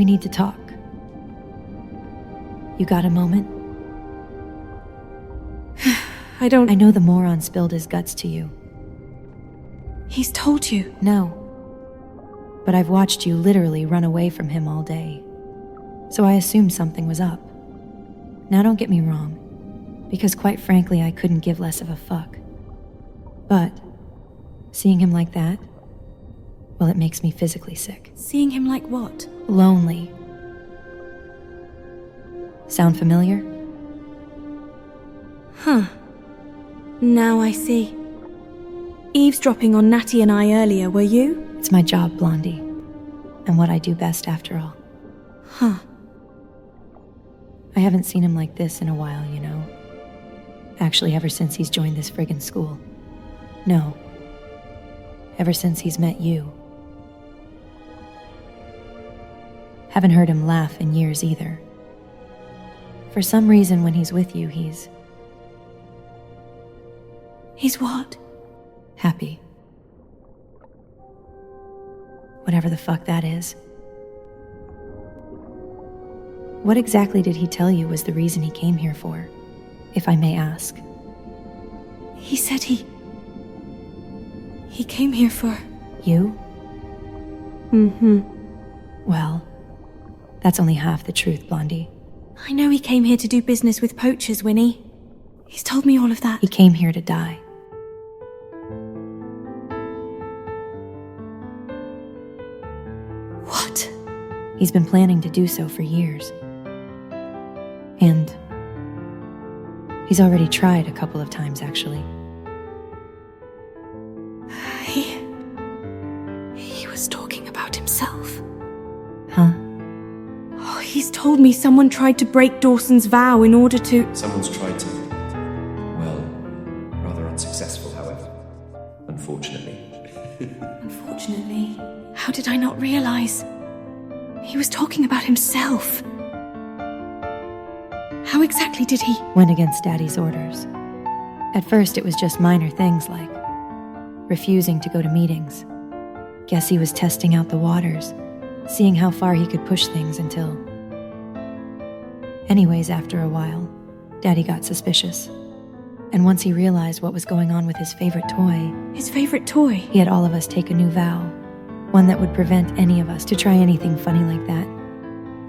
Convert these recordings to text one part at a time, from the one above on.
We need to talk. You got a moment? I know the moron spilled his guts to you. He's told you? No. But I've watched you literally run away from him all day. So I assumed something was up. Now don't get me wrong, because quite frankly I couldn't give less of a fuck. But seeing him like that, well, it makes me physically sick. Seeing him like what? Lonely. Sound familiar? Huh. Now I see. Eavesdropping on Natty and I earlier, were you? It's my job, Blondie. And what I do best after all. Huh. I haven't seen him like this in a while, you know. Actually, ever since he's joined this friggin' school. No. Ever since he's met you. Haven't heard him laugh in years either. For some reason, when he's with you, he's what? happy. Whatever the fuck that is. What exactly did he tell you was the reason he came here for, if I may ask? He said he came here for... You? Mm-hmm. Well, that's only half the truth, Blondie. I know he came here to do business with poachers, Winnie. He's told me all of that. He came here to die. What? He's been planning to do so for years. And he's already tried a couple of times, actually. He was talking about himself. Huh? Oh, he's told me someone tried to break Dawson's vow in order to... Someone's tried to. Well, rather unsuccessful, however. Unfortunately. Unfortunately. How did I not realize? He was talking about himself. How exactly did he... Went against Daddy's orders. At first, it was just minor things like refusing to go to meetings. Guess he was testing out the waters, seeing how far he could push things until... Anyways, after a while, Daddy got suspicious. And once he realized what was going on with his favorite toy... His favorite toy? He had all of us take a new vow. One that would prevent any of us to try anything funny like that.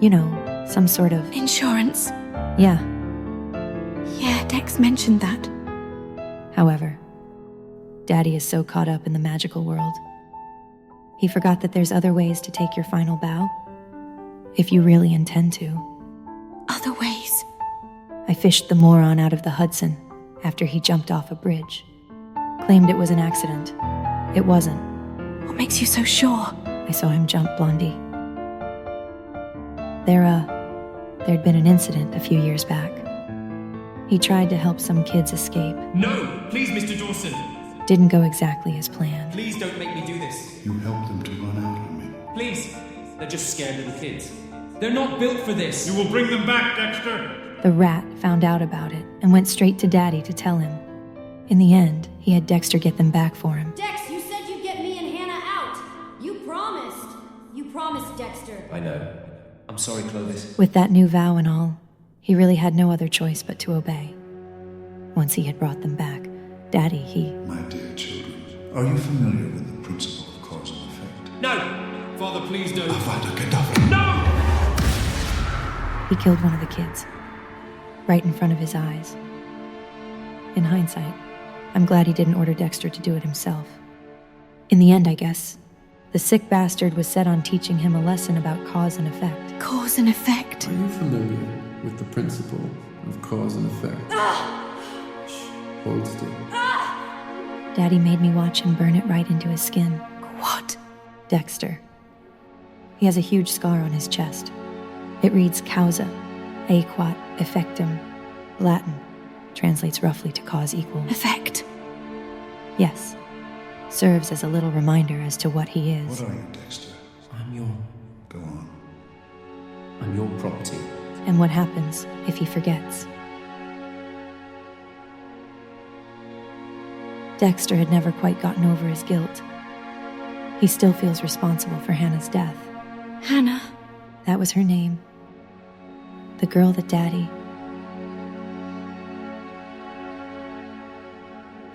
You know, some sort of... Insurance? Yeah. Yeah, Dex mentioned that. However, Daddy is so caught up in the magical world. He forgot that there's other ways to take your final bow. If you really intend to. Other ways? I fished the moron out of the Hudson after he jumped off a bridge. Claimed it was an accident. It wasn't. What makes you so sure? I saw him jump, Blondie. There'd been an incident a few years back. He tried to help some kids escape. No! Please, Mr. Dawson! Didn't go exactly as planned. Please don't make me do this. You helped them to run out on me. Please! They're just scared little kids. They're not built for this. You will bring them back, Dexter. The rat found out about it and went straight to Daddy to tell him. In the end, he had Dexter get them back for him. Dex, you said you'd get me and Hannah out. You promised. You promised, Dexter. I know. I'm sorry, Clovis. With that new vow and all, he really had no other choice but to obey. Once he had brought them back, Daddy, My dear children, are you familiar with the principle of cause and effect? No! Father, please don't. Avada Kedavra. No! He killed one of the kids. Right in front of his eyes. In hindsight, I'm glad he didn't order Dexter to do it himself. In the end, I guess, the sick bastard was set on teaching him a lesson about cause and effect. Cause and effect? Are you familiar with the principle of cause and effect? Shh. Hold still. Daddy made me watch him burn it right into his skin. What? Dexter. He has a huge scar on his chest. It reads causa, aequat, effectum, Latin. Translates roughly to cause equal. Effect? Yes. Serves as a little reminder as to what he is. What are you, Dexter? I'm your... Go on. I'm your property. And what happens if he forgets. Dexter had never quite gotten over his guilt. He still feels responsible for Hannah's death. Hannah? That was her name. The girl that Daddy...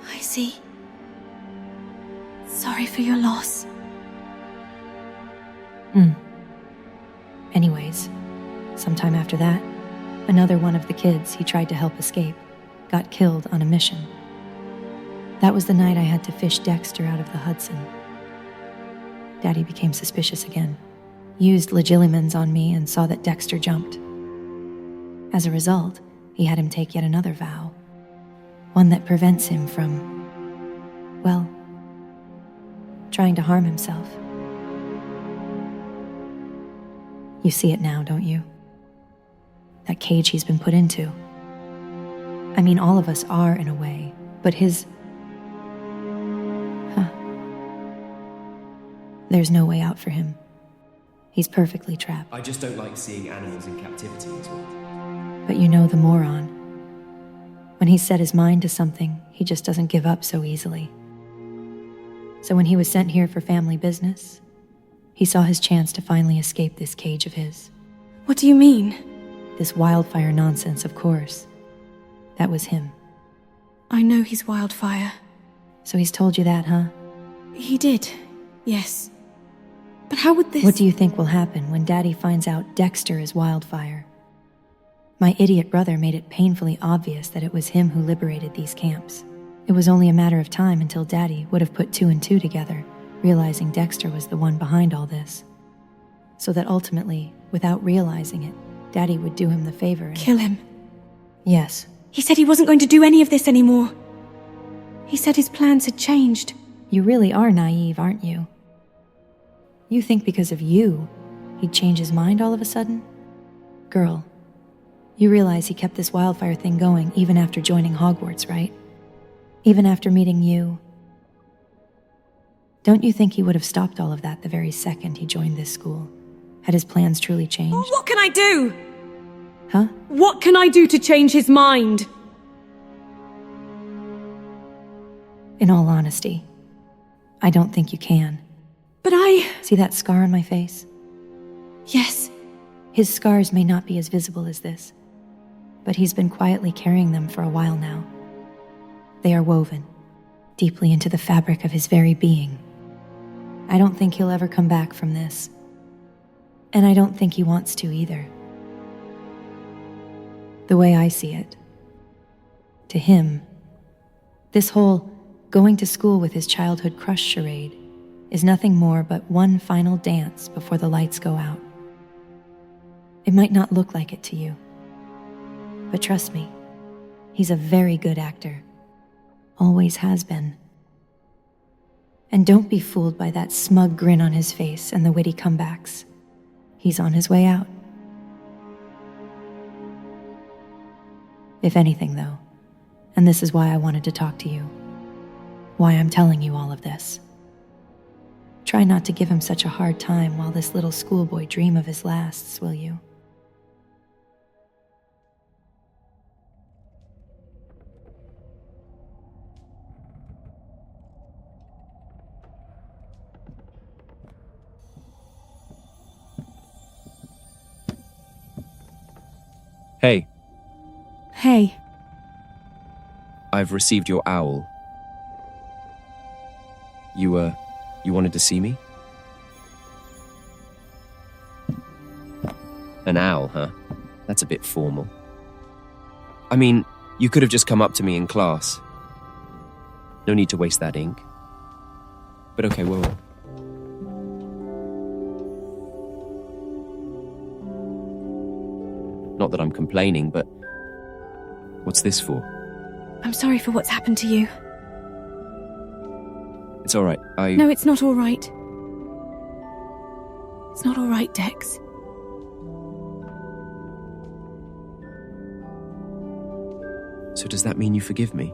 I see. Sorry for your loss. Anyways, sometime after that, another one of the kids he tried to help escape got killed on a mission. That was the night I had to fish Dexter out of the Hudson. Daddy became suspicious again, used legilimens on me, and saw that Dexter jumped. As a result, he had him take yet another vow, one that prevents him from, well, trying to harm himself. You see it now, don't you? That cage he's been put into. I mean, all of us are in a way, but his... There's no way out for him. He's perfectly trapped. I just don't like seeing animals in captivity at all. But you know the moron. When he's set his mind to something, he just doesn't give up so easily. So when he was sent here for family business, he saw his chance to finally escape this cage of his. What do you mean? This wildfire nonsense, of course. That was him. I know he's Wildfire. So he's told you that, huh? He did, yes. But how would this... What do you think will happen when Daddy finds out Dexter is Wildfire? My idiot brother made it painfully obvious that it was him who liberated these camps. It was only a matter of time until Daddy would have put 2 and 2 together, realizing Dexter was the one behind all this. So that ultimately, without realizing it, Daddy would do him the favor and... Kill him. Yes. He said he wasn't going to do any of this anymore. He said his plans had changed. You really are naive, aren't you? You think because of you, he'd change his mind all of a sudden? Girl, you realize he kept this wildfire thing going even after joining Hogwarts, right? Even after meeting you. Don't you think he would have stopped all of that the very second he joined this school? Had his plans truly changed? What can I do? Huh? What can I do to change his mind? In all honesty, I don't think you can. But I... See that scar on my face? Yes. His scars may not be as visible as this, but he's been quietly carrying them for a while now. They are woven deeply into the fabric of his very being. I don't think he'll ever come back from this. And I don't think he wants to either. The way I see it, to him, this whole going to school with his childhood crush charade is nothing more but one final dance before the lights go out. It might not look like it to you, but trust me, he's a very good actor. Always has been. And don't be fooled by that smug grin on his face and the witty comebacks. He's on his way out. If anything, though, and this is why I wanted to talk to you, why I'm telling you all of this, try not to give him such a hard time while this little schoolboy dream of his lasts, will you? Hey, Hey. I've received your owl. You wanted to see me? An owl, huh? That's a bit formal. I mean, you could have just come up to me in class. No need to waste that ink. But okay, whoa. Not that I'm complaining, but what's this for? I'm sorry for what's happened to you. It's all right. No, it's not all right. It's not all right, Dex. So does that mean you forgive me?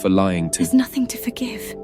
For lying to... There's nothing to forgive.